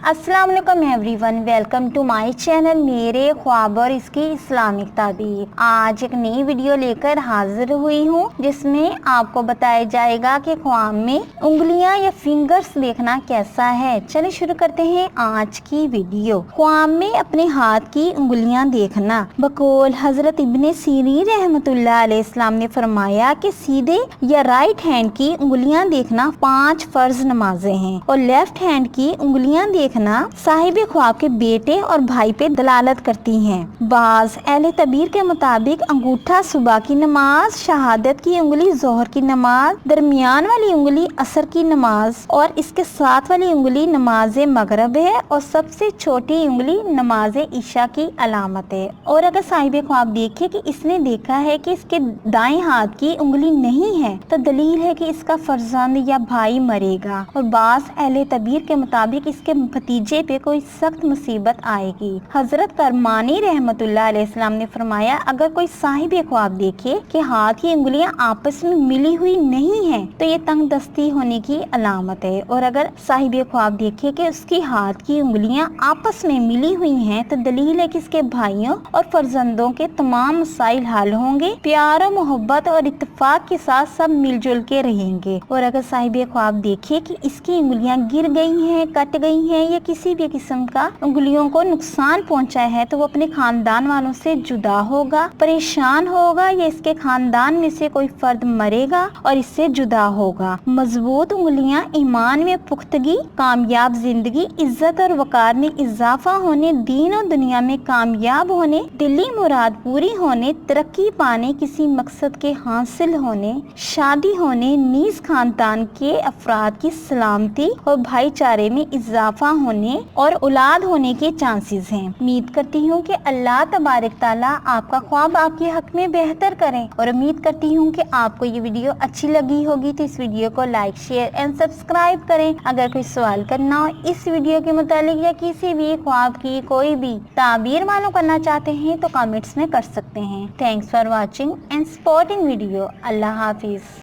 अस्सलाम वालेकुम everyone, welcome to my channel मेरे ख्वाब और इसकी इस्लामिक ताबीर। आज एक नई वीडियो लेकर हाजिर हुई हूँ जिसमें आपको बताया जाएगा कि ख्वाब में उंगलियां या फिंगर्स देखना कैसा है। चलिए शुरू करते हैं आज की वीडियो। ख्वाब में अपने हाथ की उंगलियां देखना। बकौल हजरत इब्ने सीरीन रहमतुल्लाह अलैहिस्सलाम ने फरमाया कि सीधे या राइट हैंड की उंगलियां देखना 5 फर्ज नमाजें हैं और लेफ्ट हैंड की उंगलियां देखना साहिब ख्वाब के बेटे और भाई पे दलालत करती हैं। बाज अहले तबीर के मुताबिक अंगूठा सुबह की नमाज, शहादत की उंगली जोहर की नमाज, दरमियान वाली उंगली असर की नमाज और इसके साथ वाली उंगली नमाज मगरब है और सबसे छोटी उंगली नमाज ईशा की अलामत है। और अगर साहिब ख्वाब देखे कि इसने देखा है कि इसके दाएं हाथ की उंगली नहीं है तो दलील है कि इसका फर्जंद या भाई मरेगा। और बाज अहले तबीर के मुताबिक इसके भतीजे पे कोई सख्त मुसीबत आएगी। हजरत करमानी रहमतुल्लाह अलैहिस्सलाम ने फरमाया, अगर कोई साहिब ख्वाब देखे कि हाथ की उंगलियां आपस में मिली हुई नहीं है तो ये तंग दस्ती होने की अलामत है। और अगर साहिब ख्वाब देखे कि उसकी हाथ की उंगलियां आपस में मिली हुई हैं तो दलील है कि इसके भाइयों और फर्जंदों के तमाम मसाइल हल होंगे, प्यार और मोहब्बत और इत्तेफाक के साथ सब मिलजुल के रहेंगे। और अगर साहिब ख्वाब देखे कि इसकी उंगलियां गिर गई हैं, कट गई हैं या किसी भी किस्म का उंगलियों को नुकसान पहुंचा है तो वो अपने खानदान वालों से जुदा होगा, परेशान होगा या इसके खानदान में से कोई फर्द मरेगा और इससे जुदा होगा। मजबूत उंगलियां ईमान में पुख्तगी, कामयाब जिंदगी, इज्जत और वकार में इजाफा होने, दीन और दुनिया में कामयाब होने, दिली मुराद पूरी होने, तरक्की पाने, किसी मकसद के हासिल होने, शादी होने, नीज खानदान के अफराद की सलामती और भाईचारे में इजाफा होने और औलाद होने के चांसेस हैं। उम्मीद करती हूँ कि अल्लाह तबारक ताला आपका ख्वाब आपके हक में बेहतर करें और उम्मीद करती हूँ कि आपको ये वीडियो अच्छी लगी होगी तो इस वीडियो को लाइक, शेयर एंड सब्सक्राइब करें। अगर कोई सवाल करना हो इस वीडियो के मुतालिक या किसी भी ख्वाब की कोई भी ताबीर मालूम करना चाहते हैं तो कमेंट्स में कर सकते हैं। Thanks for watching and supporting video. Allah Hafiz.